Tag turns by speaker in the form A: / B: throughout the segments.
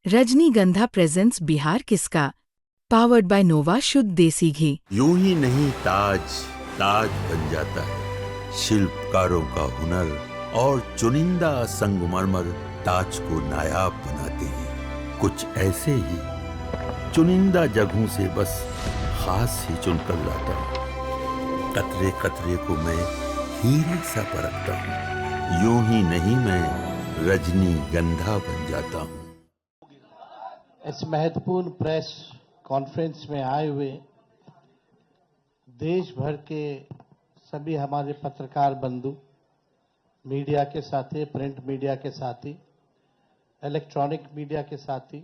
A: रजनीगंधा प्रेजेंट्स बिहार किसका, powered by नोवा शुद्ध देसी घी।
B: यूं ही नहीं ताज ताज बन जाता है, शिल्पकारों का हुनर और चुनिंदा संगमरमर ताज को नायाब बनाते हैं। कुछ ऐसे ही चुनिंदा जगहों से बस खास ही चुनकर लाता हूँ। कतरे कतरे को मैं हीरे सा परखता हूँ। यूं ही नहीं मैं रजनीगंधा बन जाता हूँ।
C: इस महत्वपूर्ण प्रेस कॉन्फ्रेंस में आए हुए देश भर के सभी हमारे पत्रकार बंधु, मीडिया के साथी, प्रिंट मीडिया के साथी, इलेक्ट्रॉनिक मीडिया के साथी,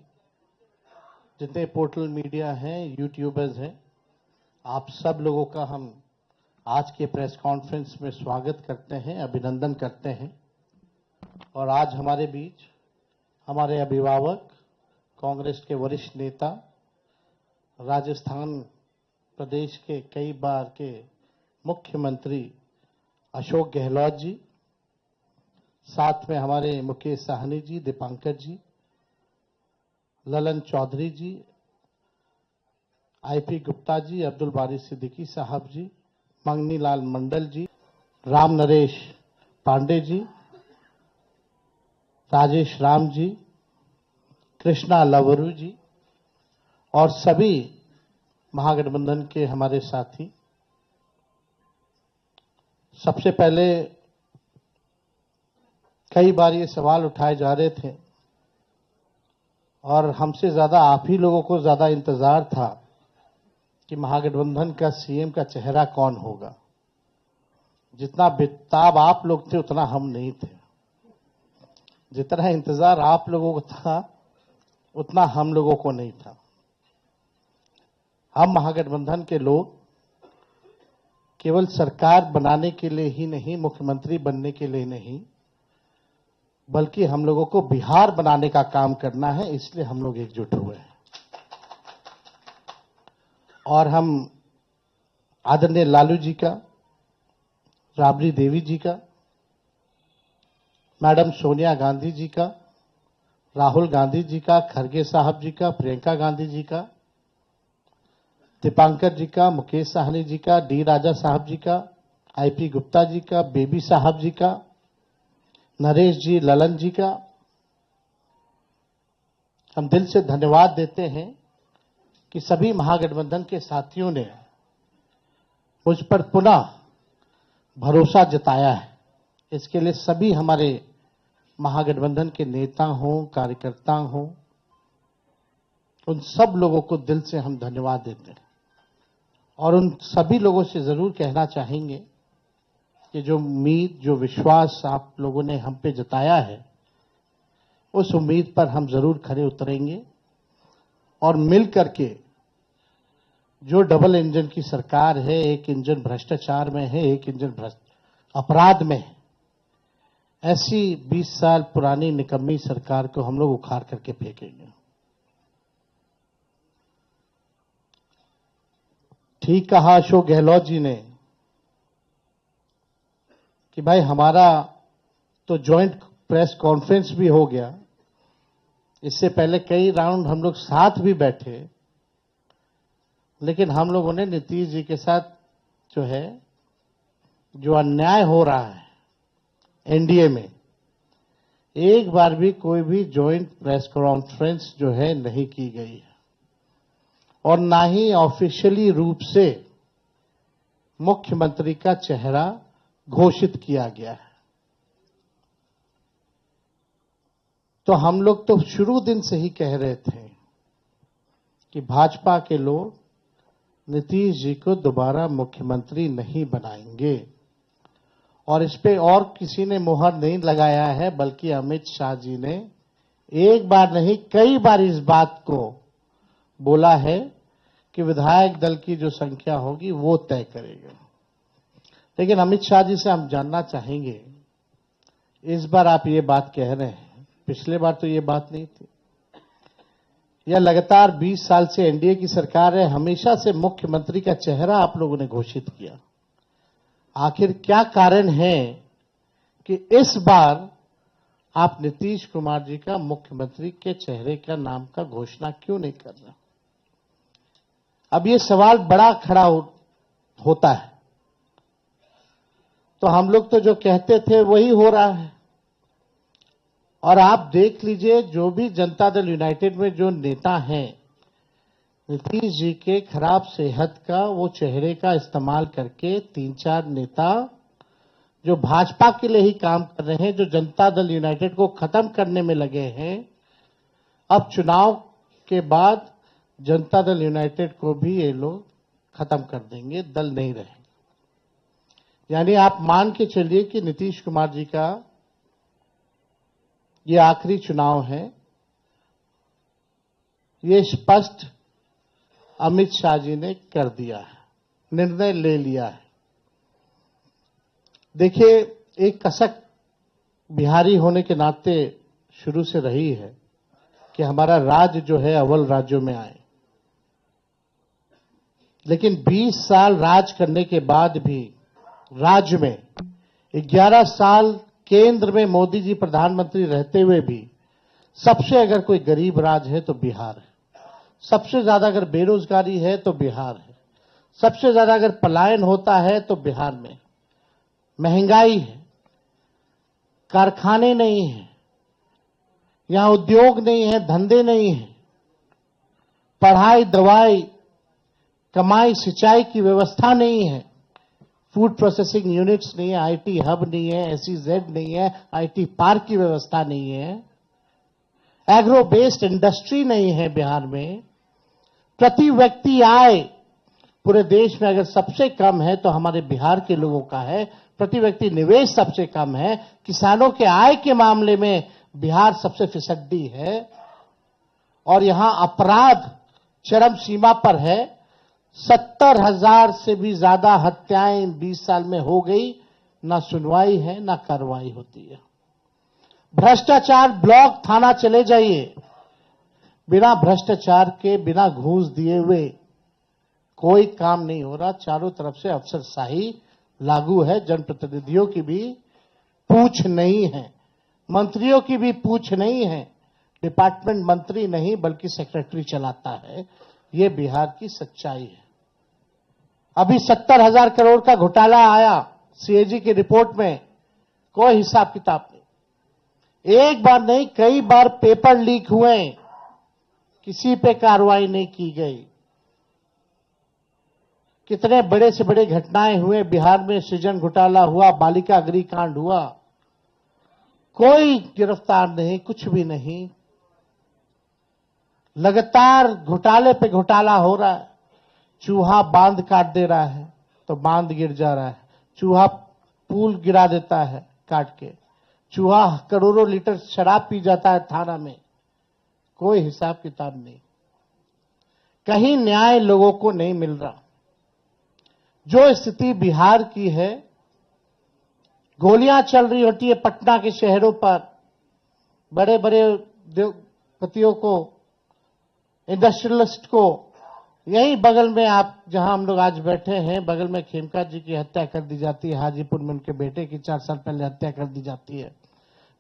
C: जितने पोर्टल मीडिया हैं, यूट्यूबर्स हैं, आप सब लोगों का हम आज के प्रेस कॉन्फ्रेंस में स्वागत करते हैं, अभिनंदन करते हैं। और आज हमारे बीच हमारे अभिभावक, कांग्रेस के वरिष्ठ नेता, राजस्थान प्रदेश के कई बार के मुख्यमंत्री अशोक गहलोत जी, साथ में हमारे मुकेश साहनी जी, दीपांकर जी, ललन चौधरी जी, आईपी गुप्ता जी, अब्दुल बारी सिद्दीकी साहब जी, मंगनी लाल मंडल जी, राम नरेश पांडे जी, राजेश राम जी, कृष्णा लवरू जी और सभी महागठबंधन के हमारे साथी। सबसे पहले कई बार ये सवाल उठाए जा रहे थे और हमसे ज्यादा आप ही लोगों को ज्यादा इंतजार था कि महागठबंधन का सीएम का चेहरा कौन होगा। जितना बेताब आप लोग थे उतना हम नहीं थे। जितना इंतजार आप लोगों को था उतना हम लोगों को नहीं था। हम महागठबंधन के लोग केवल सरकार बनाने के लिए ही नहीं, मुख्यमंत्री बनने के लिए नहीं, बल्कि हम लोगों को बिहार बनाने का काम करना है, इसलिए हम लोग एकजुट हुए हैं। और हम आदरणीय लालू जी का, राबड़ी देवी जी का, मैडम सोनिया गांधी जी का, राहुल गांधी जी का, खरगे साहब जी का, प्रियंका गांधी जी का, दीपांकर जी का, मुकेश साहनी जी का, डी राजा साहब जी का, आईपी गुप्ता जी का, बेबी साहब जी का, नरेश जी, ललन जी का हम दिल से धन्यवाद देते हैं कि सभी महागठबंधन के साथियों ने मुझ पर पुनः भरोसा जताया है। इसके लिए सभी हमारे महागठबंधन के नेता हों, कार्यकर्ता हों, उन सब लोगों को दिल से हम धन्यवाद देते हैं। और उन सभी लोगों से जरूर कहना चाहेंगे कि जो उम्मीद, जो विश्वास आप लोगों ने हम पे जताया है, उस उम्मीद पर हम जरूर खरे उतरेंगे और मिल करके जो डबल इंजन की सरकार है, एक इंजन भ्रष्टाचार में है, एक इंजन अपराध में है, ऐसी 20 साल पुरानी निकम्मी सरकार को हम लोग उखाड़ करके फेंकेंगे। ठीक कहा अशोक गहलोत जी ने कि भाई हमारा तो जॉइंट प्रेस कॉन्फ्रेंस भी हो गया, इससे पहले कई राउंड हम लोग साथ भी बैठे, लेकिन हम लोगों ने नीतीश जी के साथ जो अन्याय हो रहा है एनडीए में, एक बार भी कोई भी जॉइंट प्रेस कॉन्फ्रेंस नहीं की गई है और ना ही ऑफिशियली रूप से मुख्यमंत्री का चेहरा घोषित किया गया है। तो हम लोग तो शुरू दिन से ही कह रहे थे कि भाजपा के लोग नीतीश जी को दोबारा मुख्यमंत्री नहीं बनाएंगे और इस पे और किसी ने मुहर नहीं लगाया है, बल्कि अमित शाह जी ने एक बार नहीं कई बार इस बात को बोला है कि विधायक दल की जो संख्या होगी वो तय करेगा। लेकिन अमित शाह जी से हम जानना चाहेंगे, इस बार आप ये बात कह रहे हैं, पिछले बार तो ये बात नहीं थी। यह लगातार 20 साल से एनडीए की सरकार है, हमेशा से मुख्यमंत्री का चेहरा आप लोगों ने घोषित किया। आखिर क्या कारण है कि इस बार आप नीतीश कुमार जी का मुख्यमंत्री के चेहरे का नाम का घोषणा क्यों नहीं कर रहे? अब ये सवाल बड़ा खड़ा होता है। तो हम लोग तो जो कहते थे वही हो रहा है। और आप देख लीजिए, जो भी जनता दल यूनाइटेड में जो नेता हैं, नीतीश जी के खराब सेहत का वो चेहरे का इस्तेमाल करके 3-4 नेता जो भाजपा के लिए ही काम कर रहे हैं, जो जनता दल यूनाइटेड को खत्म करने में लगे हैं, अब चुनाव के बाद जनता दल यूनाइटेड को भी ये लोग खत्म कर देंगे, दल नहीं रहेंगे। यानी आप मान के चलिए कि नीतीश कुमार जी का ये आखिरी चुनाव है। ये स्पष्ट अमित शाह जी ने कर दिया है, निर्णय ले लिया है। देखिए, एक कसक बिहारी होने के नाते शुरू से रही है कि हमारा राज्य जो है अव्वल राज्यों में आए। लेकिन 20 साल राज करने के बाद भी राज्य में 11 साल केंद्र में मोदी जी प्रधानमंत्री रहते हुए भी सबसे अगर कोई गरीब राज्य है तो बिहार है। सबसे ज्यादा अगर बेरोजगारी है तो बिहार है। सबसे ज्यादा अगर पलायन होता है तो बिहार में। महंगाई है, कारखाने नहीं है, यहां उद्योग नहीं है, धंधे नहीं है, पढ़ाई, दवाई, कमाई, सिंचाई की व्यवस्था नहीं है, फूड प्रोसेसिंग यूनिट्स नहीं है, आईटी हब नहीं है, एसईजेड नहीं है, आईटी पार्क की व्यवस्था नहीं है, एग्रो बेस्ड इंडस्ट्री नहीं है बिहार में। प्रति व्यक्ति आय पूरे देश में अगर सबसे कम है तो हमारे बिहार के लोगों का है। प्रति व्यक्ति निवेश सबसे कम है। किसानों के आय के मामले में बिहार सबसे फिसड्डी है। और यहां अपराध चरम सीमा पर है। 70,000 से भी ज्यादा हत्याएं 20 साल में हो गई। ना सुनवाई है, ना कार्रवाई होती है। भ्रष्टाचार ब्लॉक थाना चले जाइए, बिना भ्रष्टाचार के, बिना घूस दिए हुए कोई काम नहीं हो रहा। चारों तरफ से अफसरशाही लागू है। जनप्रतिनिधियों की भी पूछ नहीं है, मंत्रियों की भी पूछ नहीं है। डिपार्टमेंट मंत्री नहीं बल्कि सेक्रेटरी चलाता है। ये बिहार की सच्चाई है। अभी 70,000 करोड़ का घोटाला आया सीएजी की रिपोर्ट में, कोई हिसाब किताब नहीं। एक बार नहीं, कई बार पेपर लीक हुए, किसी पे कार्रवाई नहीं की गई। कितने बड़े से बड़े घटनाएं हुए बिहार में। सृजन घोटाला हुआ, बालिका अग्निकांड हुआ, कोई गिरफ्तार नहीं, कुछ भी नहीं। लगातार घोटाले पे घोटाला हो रहा है। चूहा बांध काट दे रहा है तो बांध गिर जा रहा है। चूहा पुल गिरा देता है काट के। चूहा करोड़ों लीटर शराब पी जाता है थाना में, कोई हिसाब किताब नहीं। कहीं न्याय लोगों को नहीं मिल रहा। जो स्थिति बिहार की है, गोलियां चल रही होती है पटना के शहरों पर, बड़े बड़े उद्योगपतियों को, इंडस्ट्रियलिस्ट को। यही बगल में आप जहां हम लोग आज बैठे हैं, बगल में खेमका जी की हत्या कर दी जाती है। हाजीपुर में उनके बेटे की 4 साल पहले हत्या कर दी जाती है।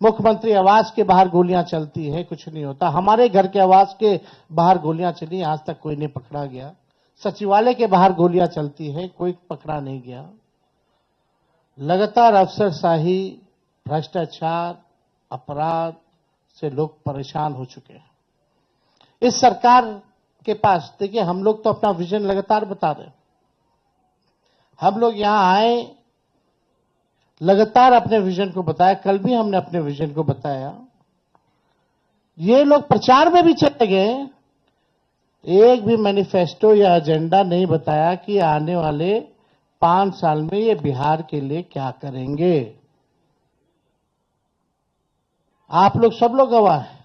C: मुख्यमंत्री आवास के बाहर गोलियां चलती है, कुछ नहीं होता। हमारे घर के आवास के बाहर गोलियां चली, आज तक कोई नहीं पकड़ा गया। सचिवालय के बाहर गोलियां चलती हैं, कोई पकड़ा नहीं गया। लगातार अफसरशाही, भ्रष्टाचार, अपराध से लोग परेशान हो चुके हैं। इस सरकार के पास, देखिए, हम लोग तो अपना विजन लगातार बता रहे हैं। हम लोग यहां आए, लगातार अपने विजन को बताया। कल भी हमने अपने विजन को बताया। ये लोग प्रचार में भी चले गए, एक भी मैनिफेस्टो या एजेंडा नहीं बताया कि आने वाले 5 साल में ये बिहार के लिए क्या करेंगे। आप लोग सब लोग गवाह हैं।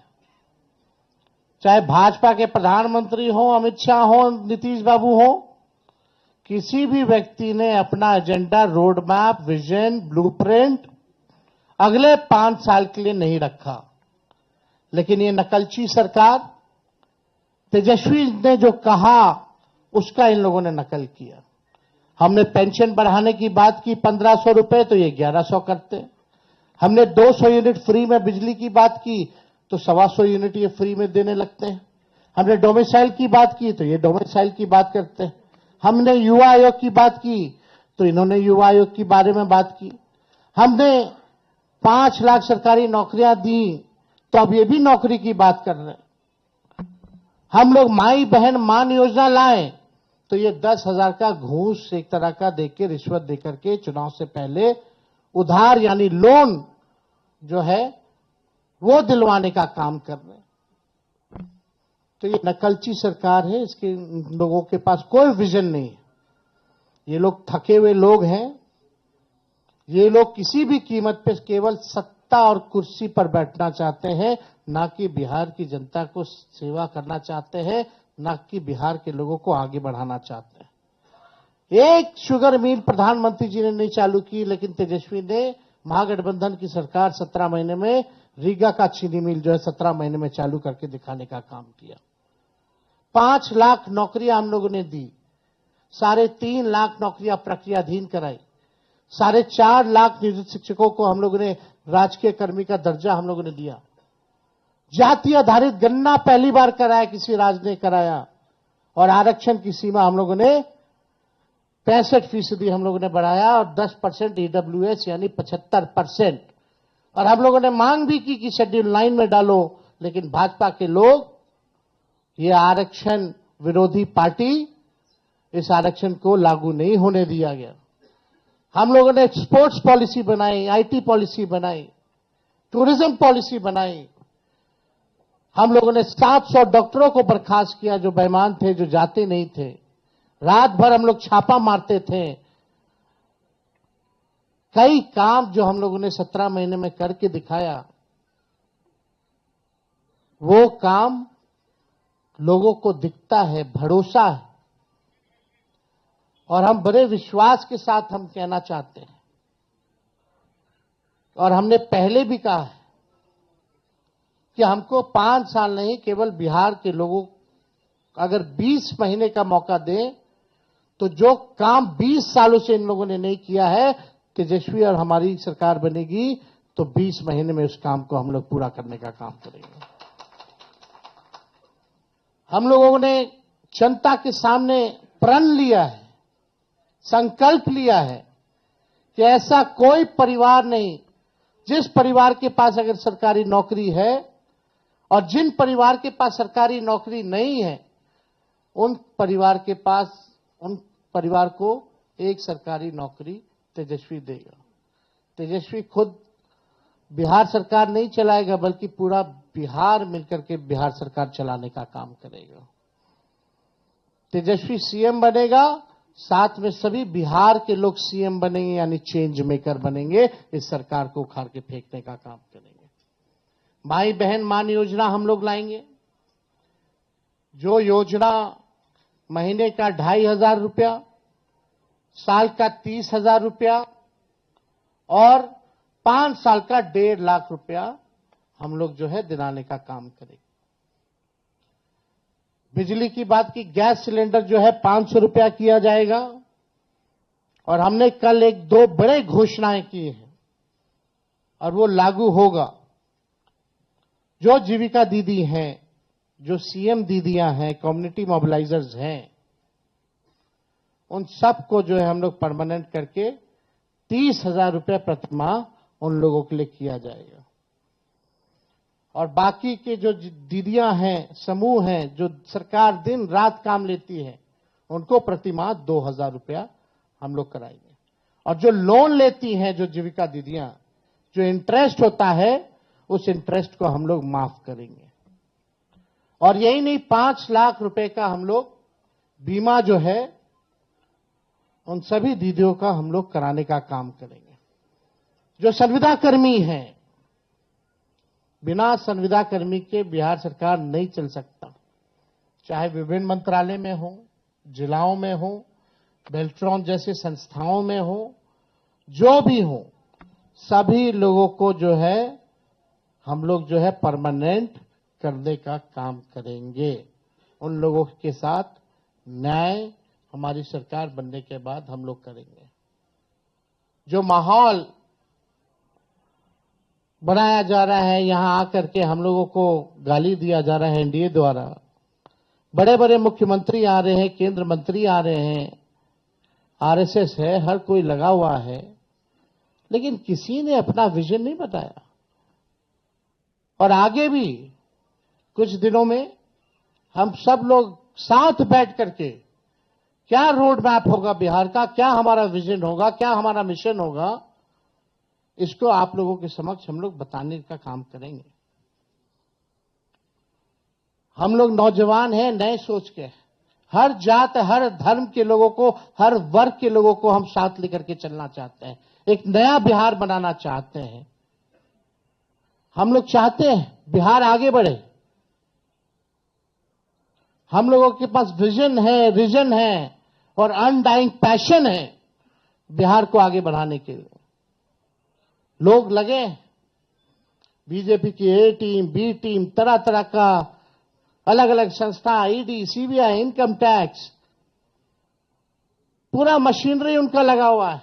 C: चाहे भाजपा के प्रधानमंत्री हो, अमित शाह हो, नीतीश बाबू हो, किसी भी व्यक्ति ने अपना agenda, road map, vision, blueprint अगले 5 साल के लिए नहीं रखा। लेकिन ये नकलची सरकार, तेजस्वी ने जो कहा उसका इन लोगों ने नकल किया। हमने पेंशन बढ़ाने की बात की 1,500 रुपए, तो ये 1,100 करते। हमने 200 यूनिट फ्री में बिजली की बात की तो 125 यूनिट ये फ्री में देने लगते हैं। हमने डोमिसाइल की बात की तो ये डोमिसाइल की बात करते हैं। हमने युवा आयोग की बात की तो इन्होंने युवा आयोग के बारे में बात की। हमने 5 लाख सरकारी नौकरियां दी तो अब ये भी नौकरी की बात कर रहे हैं। हम लोग माई बहन मान योजना लाए तो ये 10,000 का घूस एक तरह का देके रिश्वत देकर के चुनाव से पहले उधार यानी लोन जो है वो दिलवाने का काम कर रहे हैं। तो ये नकलची सरकार है, इसके लोगों के पास कोई विजन नहीं है। ये लोग थके हुए लोग हैं। ये लोग किसी भी कीमत पे केवल सत्ता और कुर्सी पर बैठना चाहते हैं, ना कि बिहार की जनता को सेवा करना चाहते हैं, ना कि बिहार के लोगों को आगे बढ़ाना चाहते हैं। एक शुगर मिल प्रधानमंत्री जी ने नहीं चालू की, लेकिन तेजस्वी ने महागठबंधन की सरकार 17 महीने में रीगा का चीनी मिल जो है 17 महीने में चालू करके दिखाने का काम किया। 5 लाख नौकरियां हम लोगों ने दी, 3.5 लाख नौकरियां प्रक्रियाधीन कराई, 4.5 लाख नियोजित शिक्षकों को हम लोगों ने राजकीय कर्मी का दर्जा हम लोगों ने दिया। जाति आधारित गणना पहली बार कराया, किसी राज्य ने कराया। और आरक्षण की सीमा हम लोगों ने 65% हम लोगों ने बढ़ाया और 10% ईडब्ल्यूएस यानी 75%। और हम लोगों ने मांग भी की कि शेड्यूल 9 में डालो, लेकिन भाजपा के लोग, ये आरक्षण विरोधी पार्टी, इस आरक्षण को लागू नहीं होने दिया गया। हम लोगों ने स्पोर्ट्स पॉलिसी बनाई, आईटी पॉलिसी बनाई, टूरिज्म पॉलिसी बनाई। हम लोगों ने 700 डॉक्टरों को बर्खास्त किया जो बेईमान थे, जो जाते नहीं थे। रात भर हम लोग छापा मारते थे। कई काम जो हम लोगों ने 17 महीने में करके दिखाया, वो काम लोगों को दिखता है, भरोसा है। और हम बड़े विश्वास के साथ हम कहना चाहते हैं, और हमने पहले भी कहा है कि हमको 5 साल नहीं, केवल बिहार के लोगों अगर 20 महीने का मौका दें तो जो काम 20 सालों से इन लोगों ने नहीं किया है, तेजस्वी और हमारी सरकार बनेगी तो 20 महीने में उस काम को हम लोग पूरा करने का काम करेंगे। हम लोगों ने जनता के सामने प्रण लिया है, संकल्प लिया है कि ऐसा कोई परिवार नहीं, जिस परिवार के पास अगर सरकारी नौकरी है और जिन परिवार के पास सरकारी नौकरी नहीं है, उन परिवार को एक सरकारी नौकरी तेजस्वी देगा। तेजस्वी खुद बिहार सरकार नहीं चलाएगा, बल्कि पूरा बिहार मिलकर के बिहार सरकार चलाने का काम करेगा। तेजस्वी सीएम बनेगा, साथ में सभी बिहार के लोग सीएम बनेंगे, यानी चेंज मेकर बनेंगे। इस सरकार को उखाड़ के फेंकने का काम करेंगे। भाई बहन मान योजना हम लोग लाएंगे, जो योजना महीने का 2,500 रुपया, साल का 30,000 रुपया और 5 साल का 1.5 लाख रुपया हम लोग जो है दिलाने का काम करेंगे। बिजली की बात की, गैस सिलेंडर जो है 500 रुपया किया जाएगा। और हमने कल 1-2 बड़े घोषणाएं की हैं और वो लागू होगा। जो जीविका दीदी हैं, जो सीएम दीदियां हैं, कम्युनिटी मोबिलाइजर्स हैं, उन सबको जो है हम लोग परमानेंट करके 30,000 रुपये प्रति माह उन लोगों के लिए किया जाएगा। और बाकी के जो दीदियां हैं, समूह हैं, जो सरकार दिन रात काम लेती है, उनको प्रति माह 2,000 रुपया हम लोग कराएंगे। और जो लोन लेती हैं, जो जीविका दीदियां, जो इंटरेस्ट होता है, उस इंटरेस्ट को हम लोग माफ करेंगे। और यही नहीं, 5 लाख रुपए का हम लोग बीमा जो है उन सभी दीदियों का हम लोग कराने का काम करेंगे। जो संविदा कर्मी हैं, बिना संविदा कर्मी के बिहार सरकार नहीं चल सकता। चाहे विभिन्न मंत्रालय में हो, जिलाओं में हो, बेल्ट्रॉन जैसे संस्थाओं में हो, जो भी हो, सभी लोगों को जो है हम लोग जो है परमानेंट करने का काम करेंगे। उन लोगों के साथ न्याय हमारी सरकार बनने के बाद हम लोग करेंगे। जो माहौल बनाया जा रहा है, यहां आकर के हम लोगों को गाली दिया जा रहा है एनडीए द्वारा। बड़े बड़े मुख्यमंत्री आ रहे हैं, केंद्र मंत्री आ रहे हैं, आरएसएस है, हर कोई लगा हुआ है, लेकिन किसी ने अपना विजन नहीं बताया। और आगे भी कुछ दिनों में हम सब लोग साथ बैठ करके क्या रोड मैप होगा बिहार का, क्या हमारा विजन होगा, क्या हमारा मिशन होगा, इसको आप लोगों के समक्ष हम लोग बताने का काम करेंगे। हम लोग नौजवान हैं, नए सोच के, हर जात हर धर्म के लोगों को, हर वर्ग के लोगों को हम साथ लेकर के चलना चाहते हैं, एक नया बिहार बनाना चाहते हैं। हम लोग चाहते हैं बिहार आगे बढ़े। हम लोगों के पास विजन है, रीजन है और अनडाइंग पैशन है बिहार को आगे बढ़ाने के लिए। लोग लगे, बीजेपी की ए टीम, बी टीम, तरह तरह का अलग अलग संस्था, ईडी, सीबीआई, इनकम टैक्स, पूरा मशीनरी उनका लगा हुआ है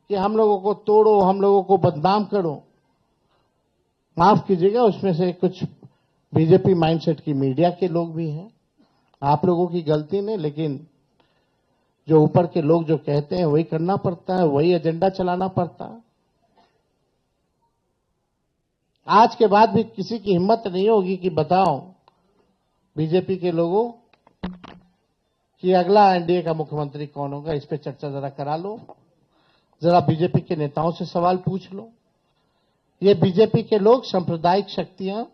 C: कि हम लोगों को तोड़ो, हम लोगों को बदनाम करो। माफ कीजिएगा, उसमें से कुछ बीजेपी माइंडसेट की मीडिया के लोग भी हैं। आप लोगों की गलती नहीं, लेकिन जो ऊपर के लोग जो कहते हैं वही करना पड़ता है, वही एजेंडा चलाना पड़ता है। आज के बाद भी किसी की हिम्मत नहीं होगी कि बताओ बीजेपी के लोगों कि अगला एनडीए का मुख्यमंत्री कौन होगा। इस पे चर्चा जरा करा लो, जरा बीजेपी के नेताओं से सवाल पूछ लो। ये बीजेपी के लोग सांप्रदायिक शक्तियां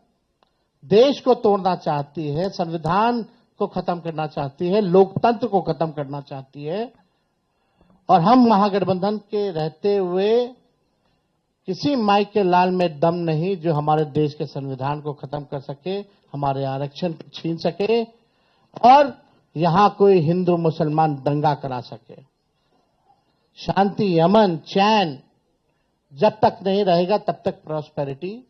C: देश को तोड़ना चाहती है, संविधान को खत्म करना चाहती है, लोकतंत्र को खत्म करना चाहती है। और हम महागठबंधन के रहते हुए किसी माई के लाल में दम नहीं जो हमारे देश के संविधान को खत्म कर सके, हमारे आरक्षण छीन सके और यहां कोई हिंदू मुसलमान दंगा करा सके। शांति, अमन, चैन जब तक नहीं रहेगा तब तक प्रॉस्पेरिटी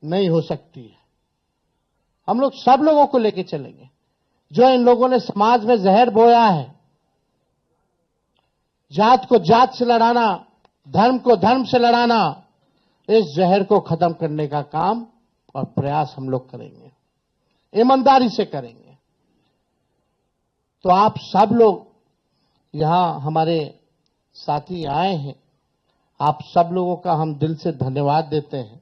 C: नहीं हो सकती है। हम लोग सब लोगों को लेके चलेंगे। जो इन लोगों ने समाज में जहर बोया है, जात को जात से लड़ाना, धर्म को धर्म से लड़ाना, इस जहर को खत्म करने का काम और प्रयास हम लोग करेंगे, ईमानदारी से करेंगे। तो आप सब लोग यहां हमारे साथी आए हैं, आप सब लोगों का हम दिल से धन्यवाद देते हैं।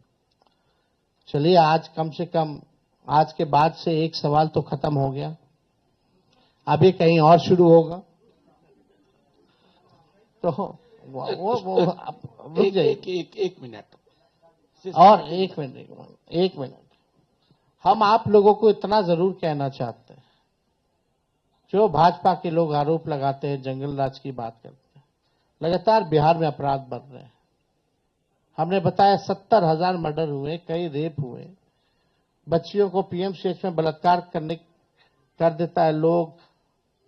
C: चलिए, आज कम से कम आज के बाद से एक सवाल तो खत्म हो गया, अभी कहीं और शुरू होगा। तो वो
D: एक मिनट
C: और एक मिनट हम आप लोगों को इतना जरूर कहना चाहते हैं, जो भाजपा के लोग आरोप लगाते हैं, जंगल राज की बात करते हैं, लगातार बिहार में अपराध बढ़ रहे हैं। हमने बताया 70,000 मर्डर हुए, कई रेप हुए, बच्चियों को पीएमसीएच में बलात्कार कर देता है लोग,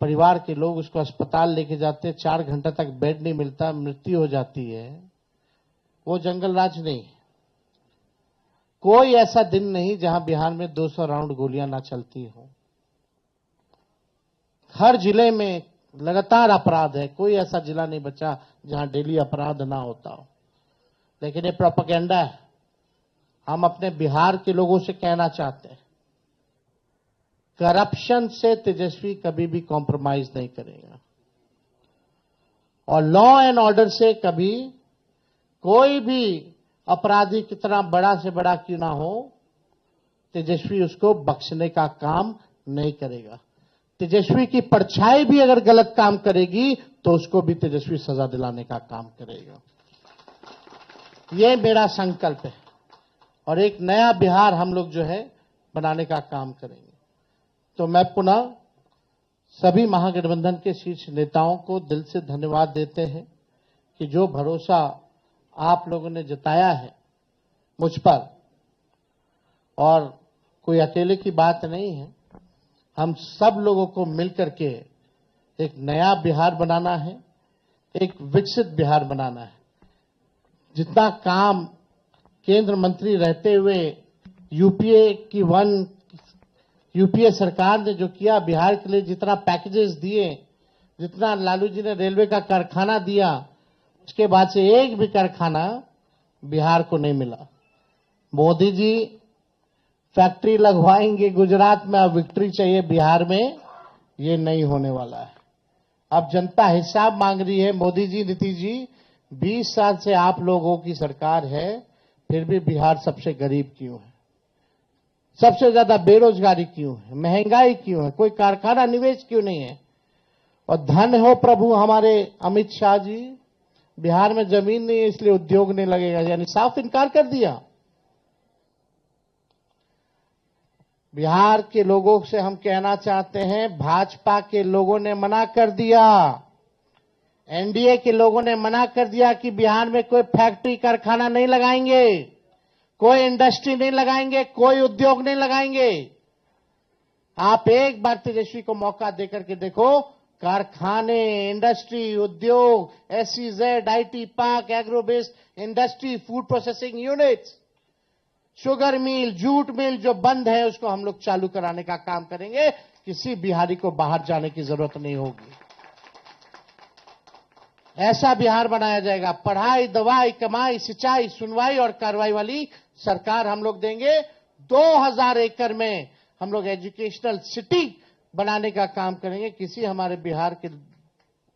C: परिवार के लोग उसको अस्पताल लेके जाते हैं, 4 घंटे तक बेड नहीं मिलता, मृत्यु हो जाती है। वो जंगल राज नहीं। कोई ऐसा दिन नहीं जहां बिहार में 200 राउंड गोलियां ना चलती हो। हर जिले में लगातार अपराध है, कोई ऐसा जिला नहीं बचा जहां डेली अपराध ना होता हो। लेकिन ये प्रोपेगेंडा है। हम अपने बिहार के लोगों से कहना चाहते हैं, करप्शन से तेजस्वी कभी भी कॉम्प्रोमाइज नहीं करेगा और लॉ एंड ऑर्डर से कभी कोई भी अपराधी कितना बड़ा से बड़ा क्यों ना हो, तेजस्वी उसको बख्शने का काम नहीं करेगा। तेजस्वी की परछाई भी अगर गलत काम करेगी तो उसको भी तेजस्वी सजा दिलाने का काम करेगा। ये मेरा संकल्प है और एक नया बिहार हम लोग जो है बनाने का काम करेंगे। तो मैं पुनः सभी महागठबंधन के शीर्ष नेताओं को दिल से धन्यवाद देते हैं कि जो भरोसा आप लोगों ने जताया है मुझ पर, और कोई अकेले की बात नहीं है, हम सब लोगों को मिलकर के एक नया बिहार बनाना है, एक विकसित बिहार बनाना है। जितना काम केंद्र मंत्री रहते हुए यूपीए सरकार ने जो किया बिहार के लिए, जितना पैकेजेस दिए, जितना लालू जी ने रेलवे का कारखाना दिया, उसके बाद से एक भी कारखाना बिहार को नहीं मिला। मोदी जी फैक्ट्री लगवाएंगे गुजरात में, अब विक्ट्री चाहिए बिहार में, ये नहीं होने वाला है। अब जनता हिसाब मांग रही है। मोदी जी, नीतीश जी, 20 साल से आप लोगों की सरकार है, फिर भी बिहार सबसे गरीब क्यों है? सबसे ज्यादा बेरोजगारी क्यों है? महंगाई क्यों है? कोई कारखाना निवेश क्यों नहीं है? और धन हो प्रभु हमारे अमित शाह जी, बिहार में जमीन नहीं है इसलिए उद्योग नहीं लगेगा, यानी साफ इनकार कर दिया। बिहार के लोगों से हम कहना चाहते हैं, भाजपा के लोगों ने मना कर दिया, एनडीए के लोगों ने मना कर दिया कि बिहार में कोई फैक्ट्री कारखाना नहीं लगाएंगे, कोई इंडस्ट्री नहीं लगाएंगे, कोई उद्योग नहीं लगाएंगे। आप एक बार तेजस्वी को मौका देकर के देखो, कारखाने, इंडस्ट्री, उद्योग, SEZ, IT park, agro based industry, food processing units, sugar mill, jute mill जो बंद है उसको हम लोग चालू कराने का काम करेंगे। किसी बिहारी को बाहर जाने की जरूरत नहीं होगी। ऐसा बिहार बनाया जाएगा। पढ़ाई, दवाई, कमाई, सिंचाई, सुनवाई और कार्रवाई वाली सरकार हम लोग देंगे। 2000 एकड़ में हम लोग एजुकेशनल सिटी बनाने का काम करेंगे। किसी हमारे बिहार के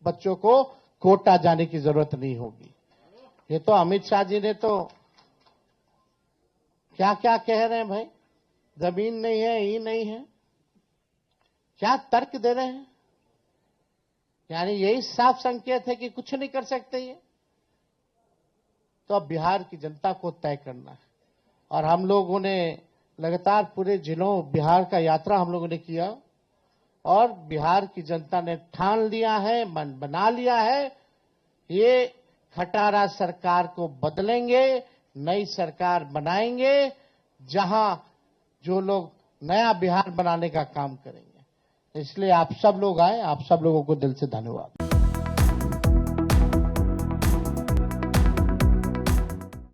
C: बच्चों को कोटा जाने की जरूरत नहीं होगी। ये तो अमित शाह जी ने तो क्या क्या कह रहे हैं भाई, जमीन नहीं है, ही नहीं है, क्या तर्क दे रहे हैं? यानी यही साफ संकेत है कि कुछ नहीं कर सकते ये। तो अब बिहार की जनता को तय करना है। और हम लोगों ने लगातार पूरे जिलों बिहार का यात्रा हम लोगों ने किया और बिहार की जनता ने ठान लिया है, मन बना लिया है, ये खटारा सरकार को बदलेंगे, नई सरकार बनाएंगे, जहां जो लोग नया बिहार बनाने का काम करेंगे। इसलिए आप सब लोग आए, आप सब लोगों को दिल से धन्यवाद।